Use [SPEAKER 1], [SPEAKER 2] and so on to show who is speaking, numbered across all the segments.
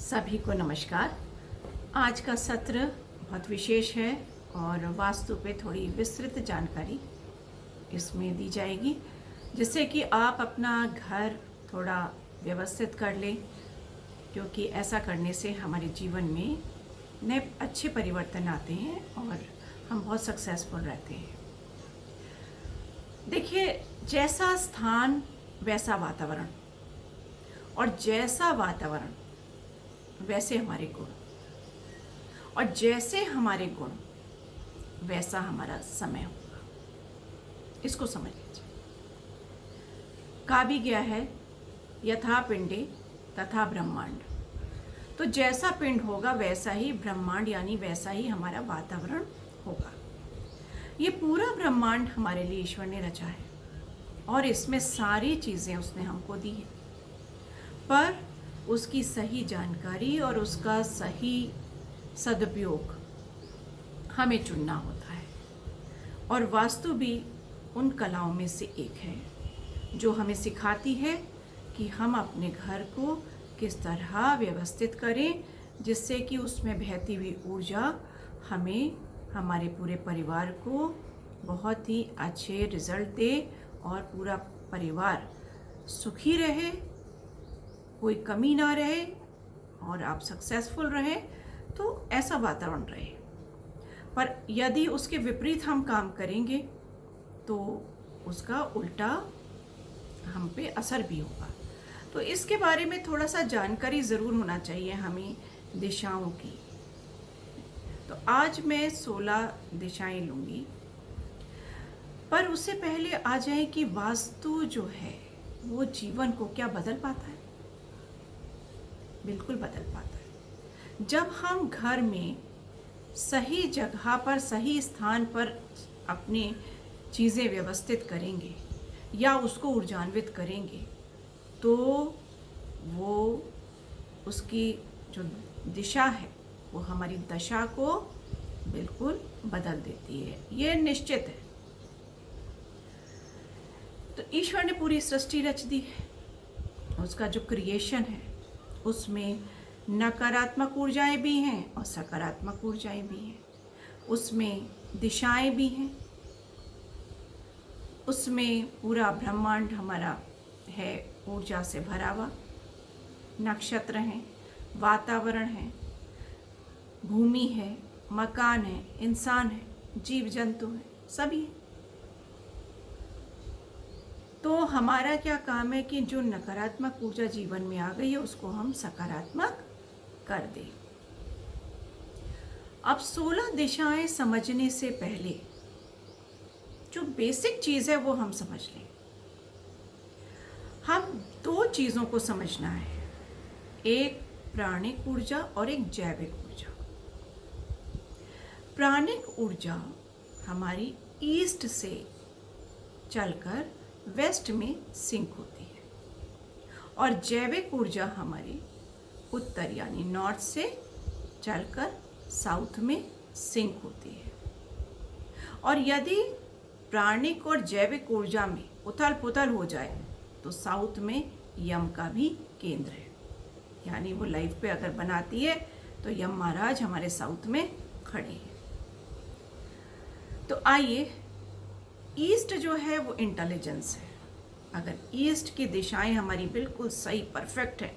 [SPEAKER 1] सभी को नमस्कार। आज का सत्र बहुत विशेष है और वास्तु पे थोड़ी विस्तृत जानकारी इसमें दी जाएगी, जिससे कि आप अपना घर थोड़ा व्यवस्थित कर लें, क्योंकि ऐसा करने से हमारे जीवन में नए अच्छे परिवर्तन आते हैं और हम बहुत सक्सेसफुल रहते हैं। देखिए, जैसा स्थान वैसा वातावरण, और जैसा वातावरण वैसे हमारे गुण, और जैसे हमारे गुण वैसा हमारा समय होगा। इसको समझ लीजिए। कहा भी गया है, यथा पिंडे तथा ब्रह्मांड। तो जैसा पिंड होगा वैसा ही ब्रह्मांड, यानी वैसा ही हमारा वातावरण होगा। ये पूरा ब्रह्मांड हमारे लिए ईश्वर ने रचा है और इसमें सारी चीज़ें उसने हमको दी है, पर उसकी सही जानकारी और उसका सही सदुपयोग हमें चुनना होता है। और वास्तु भी उन कलाओं में से एक है जो हमें सिखाती है कि हम अपने घर को किस तरह व्यवस्थित करें, जिससे कि उसमें बहती हुई ऊर्जा हमें, हमारे पूरे परिवार को बहुत ही अच्छे रिजल्ट दे और पूरा परिवार सुखी रहे, कोई कमी ना रहे और आप सक्सेसफुल रहे। तो ऐसा वातावरण रहे। पर यदि उसके विपरीत हम काम करेंगे तो उसका उल्टा हम पे असर भी होगा। तो इसके बारे में थोड़ा सा जानकारी ज़रूर होना चाहिए हमें दिशाओं की। तो आज मैं 16 दिशाएं लूँगी, पर उससे पहले आ जाए कि वास्तु जो है वो जीवन को क्या बदल पाता है। बिल्कुल बदल पाता है। जब हम घर में सही जगह पर, सही स्थान पर अपनी चीज़ें व्यवस्थित करेंगे या उसको ऊर्जान्वित करेंगे, तो वो उसकी जो दिशा है वो हमारी दशा को बिल्कुल बदल देती है। ये निश्चित है। तो ईश्वर ने पूरी सृष्टि रच दी है। उसका जो क्रिएशन है उसमें नकारात्मक ऊर्जाएं भी हैं और सकारात्मक ऊर्जाएं भी हैं। उसमें दिशाएं भी हैं। उसमें पूरा ब्रह्मांड हमारा है ऊर्जा से भरा हुआ। नक्षत्र हैं, वातावरण है, भूमि है, मकान है, इंसान है, जीव जंतु है, सभी है। तो हमारा क्या काम है कि जो नकारात्मक ऊर्जा जीवन में आ गई है उसको हम सकारात्मक कर दें। अब 16 दिशाएं समझने से पहले जो बेसिक चीज़ है वो हम समझ लें। हम 2 चीज़ों को समझना है, एक प्राणिक ऊर्जा और एक जैविक ऊर्जा। प्राणिक ऊर्जा हमारी ईस्ट से चलकर वेस्ट में सिंक होती है और जैविक ऊर्जा हमारी उत्तर यानी नॉर्थ से चलकर साउथ में सिंक होती है। और यदि प्राणिक और जैविक ऊर्जा में उथल पुथल हो जाए तो साउथ में यम का भी केंद्र है, यानी वो लाइफ पे अगर बनाती है तो यम महाराज हमारे साउथ में खड़े हैं। तो आइए, ईस्ट जो है वो इंटेलिजेंस है। अगर ईस्ट की दिशाएं हमारी बिल्कुल सही परफेक्ट है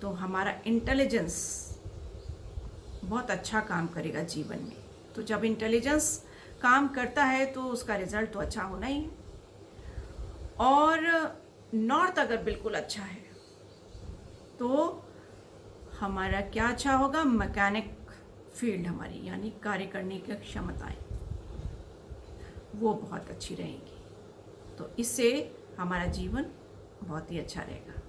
[SPEAKER 1] तो हमारा इंटेलिजेंस बहुत अच्छा काम करेगा जीवन में। तो जब इंटेलिजेंस काम करता है तो उसका रिजल्ट तो अच्छा होना ही है। और नॉर्थ अगर बिल्कुल अच्छा है तो हमारा क्या अच्छा होगा, मैकेनिक फील्ड हमारी यानी कार्य करने की क्षमताएं वो बहुत अच्छी रहेंगी। तो इससे हमारा जीवन बहुत ही अच्छा रहेगा।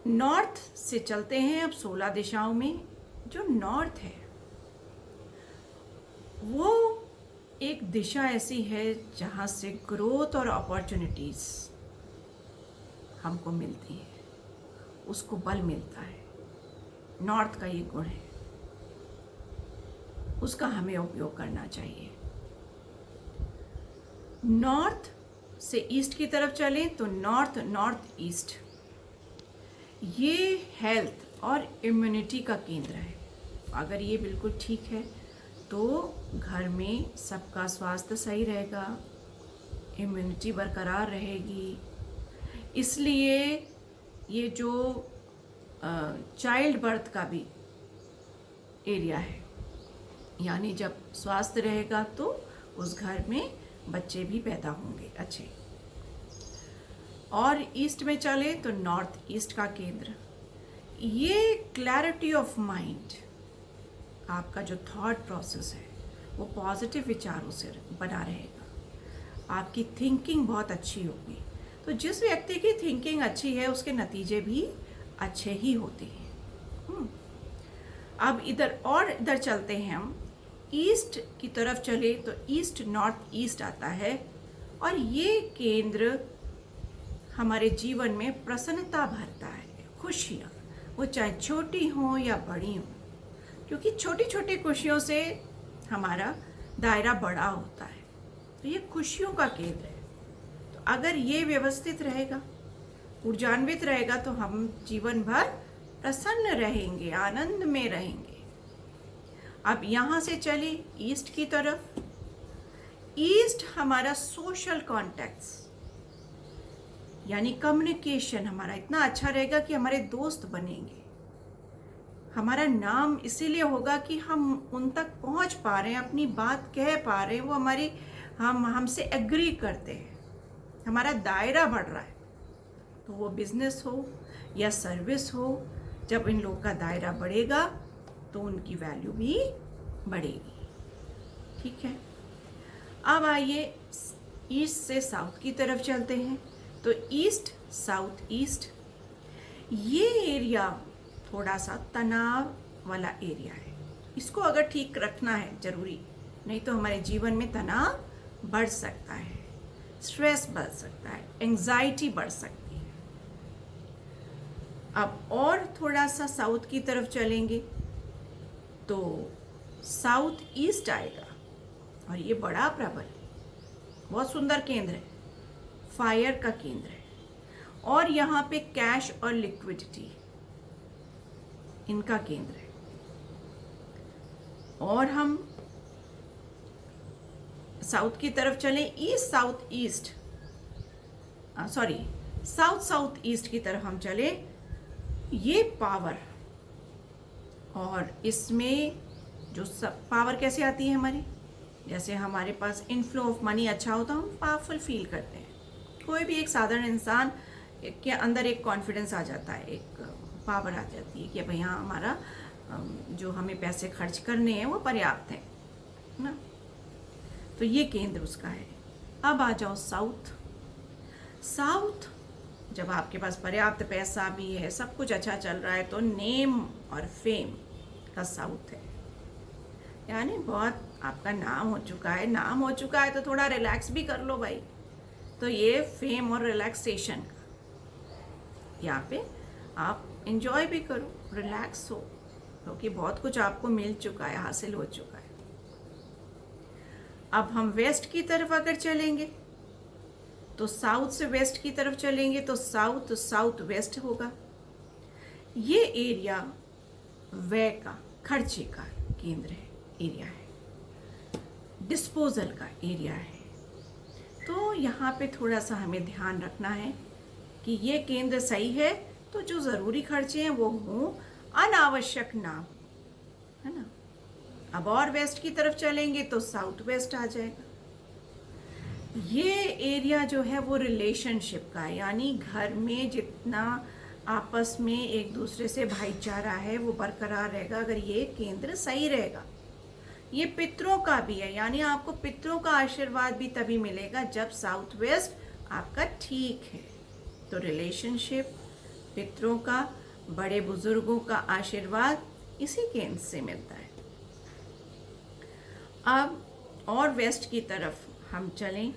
[SPEAKER 1] नॉर्थ से चलते हैं अब 16 दिशाओं में। जो नॉर्थ है वो एक दिशा ऐसी है जहाँ से ग्रोथ और अपॉर्चुनिटीज़ हमको मिलती है, उसको बल मिलता है। नॉर्थ का ये गुण है, उसका हमें उपयोग करना चाहिए। नॉर्थ से ईस्ट की तरफ चलें तो नॉर्थ ईस्ट ये हेल्थ और इम्यूनिटी का केंद्र है। अगर ये बिल्कुल ठीक है तो घर में सबका स्वास्थ्य सही रहेगा, इम्यूनिटी बरकरार रहेगी। इसलिए ये जो चाइल्ड बर्थ का भी एरिया है, यानी जब स्वास्थ्य रहेगा तो उस घर में बच्चे भी पैदा होंगे अच्छे। और ईस्ट में चले तो नॉर्थ ईस्ट का केंद्र, ये क्लैरिटी ऑफ माइंड, आपका जो थॉट प्रोसेस है वो पॉजिटिव विचारों से बना रहेगा, आपकी थिंकिंग बहुत अच्छी होगी। तो जिस व्यक्ति की थिंकिंग अच्छी है उसके नतीजे भी अच्छे ही होते हैं। अब इधर चलते हैं हम, ईस्ट की तरफ चले तो ईस्ट नॉर्थ ईस्ट आता है, और ये केंद्र हमारे जीवन में प्रसन्नता भरता है, खुशियाँ, वो चाहे छोटी हों या बड़ी हों, क्योंकि छोटी छोटी खुशियों से हमारा दायरा बड़ा होता है। तो ये खुशियों का केंद्र है। तो अगर ये व्यवस्थित रहेगा, ऊर्जान्वित रहेगा, तो हम जीवन भर प्रसन्न रहेंगे, आनंद में रहेंगे। अब यहाँ से चले ईस्ट की तरफ। ईस्ट हमारा सोशल कॉन्टैक्ट्स, यानी कम्युनिकेशन हमारा इतना अच्छा रहेगा कि हमारे दोस्त बनेंगे। हमारा नाम इसीलिए होगा कि हम उन तक पहुंच पा रहे हैं, अपनी बात कह पा रहे हैं, वो हमसे एग्री करते हैं, हमारा दायरा बढ़ रहा है। तो वो बिजनेस हो या सर्विस हो, जब इन लोग का दायरा बढ़ेगा तो उनकी वैल्यू भी बढ़ेगी। ठीक है, अब आइए ईस्ट से साउथ की तरफ चलते हैं। तो ईस्ट साउथ ईस्ट, ये एरिया थोड़ा सा तनाव वाला एरिया है। इसको अगर ठीक रखना है जरूरी, नहीं तो हमारे जीवन में तनाव बढ़ सकता है, स्ट्रेस बढ़ सकता है, एंजाइटी बढ़ सकती है। अब और थोड़ा सा साउथ की तरफ चलेंगे तो साउथ ईस्ट आएगा, और ये बड़ा प्रबल, बहुत सुंदर केंद्र है, फायर का केंद्र है। और यहाँ पे कैश और लिक्विडिटी इनका केंद्र है। और हम साउथ की तरफ चलें, east south east, sorry south south east की तरफ हम चले, ये पावर, और इसमें जो सब पावर कैसे आती है हमारी, जैसे हमारे पास इनफ्लो ऑफ मनी अच्छा होता है, हम पावरफुल फील करते हैं। कोई भी एक साधारण इंसान के अंदर एक कॉन्फिडेंस आ जाता है, एक पावर आ जाती है कि भाई हाँ, हमारा जो हमें पैसे खर्च करने हैं वो पर्याप्त है ना। तो ये केंद्र उसका है। अब आ जाओ साउथ। साउथ, जब आपके पास पर्याप्त पैसा भी है, सब कुछ अच्छा चल रहा है, तो नेम और फेम का साउथ है, यानी बहुत आपका नाम हो चुका है तो थोड़ा रिलैक्स भी कर लो भाई। तो ये फेम और रिलैक्सेशन का, यहाँ पे आप एंजॉय भी करो, रिलैक्स हो, क्योंकि बहुत कुछ आपको मिल चुका है, हासिल हो चुका है। अब हम वेस्ट की तरफ अगर चलेंगे तो साउथ से वेस्ट की तरफ चलेंगे तो साउथ साउथ वेस्ट होगा। ये एरिया व्यय का, खर्चे का केंद्र है, एरिया है, डिस्पोजल का एरिया है। तो यहाँ पे थोड़ा सा हमें ध्यान रखना है कि ये केंद्र सही है तो जो ज़रूरी खर्चे हैं वो हों, अनावश्यक ना हो, है ना। अब और वेस्ट की तरफ चलेंगे तो साउथ वेस्ट आ जाएगा। ये एरिया जो है वो रिलेशनशिप का है, यानी घर में जितना आपस में एक दूसरे से भाईचारा है वो बरकरार रहेगा अगर ये केंद्र सही रहेगा। ये पितरों का भी है, यानी आपको पितरों का आशीर्वाद भी तभी मिलेगा जब साउथ वेस्ट आपका ठीक है। तो रिलेशनशिप, पितरों का, बड़े बुजुर्गों का आशीर्वाद इसी केंद्र से मिलता है। अब और वेस्ट की तरफ हम चलें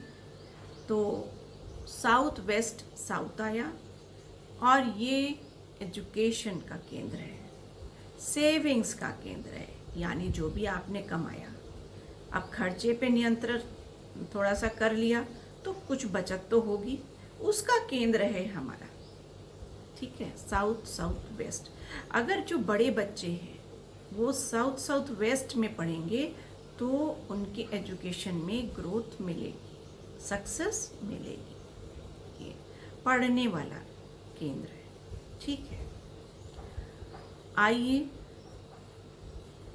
[SPEAKER 1] तो साउथ वेस्ट साउथ आया, और ये एजुकेशन का केंद्र है, सेविंग्स का केंद्र है, यानी जो भी आपने कमाया, अब खर्चे पे नियंत्रण थोड़ा सा कर लिया तो कुछ बचत तो होगी, उसका केंद्र है हमारा ठीक है, साउथ साउथ वेस्ट। अगर जो बड़े बच्चे हैं वो साउथ साउथ वेस्ट में पढ़ेंगे तो उनकी एजुकेशन में ग्रोथ मिलेगी, सक्सेस मिलेगी। ये पढ़ने वाला केंद्र है, ठीक है। आइए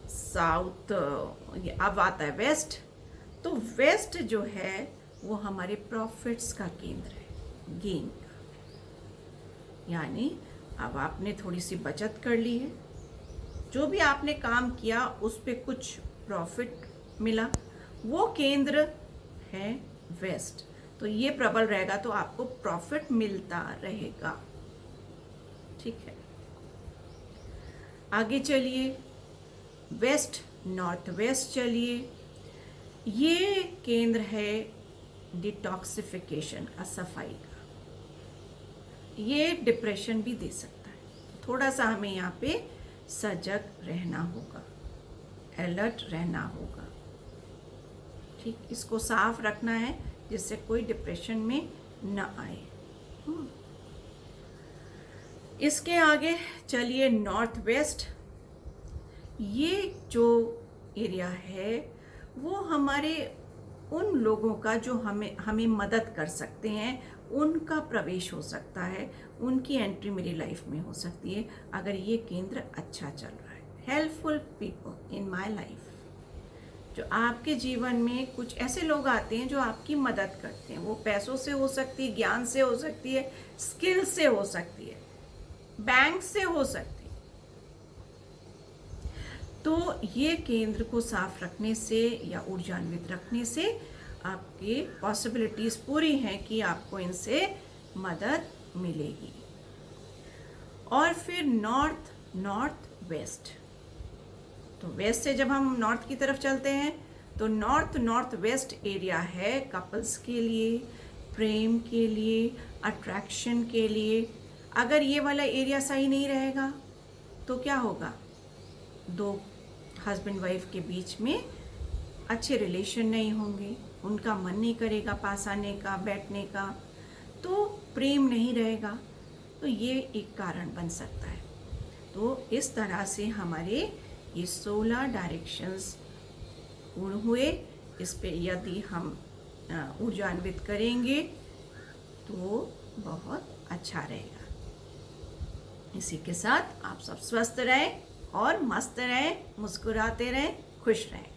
[SPEAKER 1] साउथ, अब आता है वेस्ट। तो वेस्ट जो है वो हमारे प्रॉफिट्स का केंद्र है, गेन का। यानी अब आपने थोड़ी सी बचत कर ली है, जो भी आपने काम किया उस पे कुछ प्रॉफिट मिला, वो केंद्र है वेस्ट। तो ये प्रबल रहेगा तो आपको प्रॉफिट मिलता रहेगा, ठीक है। आगे चलिए, वेस्ट नॉर्थ वेस्ट चलिए। ये केंद्र है डिटॉक्सिफिकेशन का, सफाई का। ये डिप्रेशन भी दे सकता है, थोड़ा सा हमें यहाँ पे सजग रहना होगा, अलर्ट रहना होगा, ठीक। इसको साफ रखना है जिससे कोई डिप्रेशन में न आए। इसके आगे चलिए नॉर्थ वेस्ट। ये जो एरिया है वो हमारे उन लोगों का जो हमें मदद कर सकते हैं, उनका प्रवेश हो सकता है, उनकी एंट्री मेरी लाइफ में हो सकती है अगर ये केंद्र अच्छा चल रहा है। Helpful people in my life, जो आपके जीवन में कुछ ऐसे लोग आते हैं जो आपकी मदद करते हैं। वो पैसों से हो सकती है, ज्ञान से हो सकती है, स्किल से हो सकती है, बैंक से हो सकती है। तो ये केंद्र को साफ रखने से या ऊर्जान्वित रखने से आपकी पॉसिबिलिटीज पूरी हैं कि आपको इनसे मदद मिलेगी। और फिर नॉर्थ वेस्ट। तो वेस्ट से जब हम नॉर्थ की तरफ चलते हैं तो नॉर्थ वेस्ट एरिया है कपल्स के लिए, प्रेम के लिए, अट्रैक्शन के लिए। अगर ये वाला एरिया सही नहीं रहेगा तो क्या होगा, दो हस्बैंड वाइफ के बीच में अच्छे रिलेशन नहीं होंगे, उनका मन नहीं करेगा पास आने का, बैठने का, तो प्रेम नहीं रहेगा। तो ये एक कारण बन सकता है। तो इस तरह से हमारे ये 16 डायरेक्शंस पूर्ण हुए। इस पे यदि हम ऊर्जान्वित करेंगे तो बहुत अच्छा रहेगा। इसी के साथ आप सब स्वस्थ रहें और मस्त रहें, मुस्कुराते रहें, खुश रहें।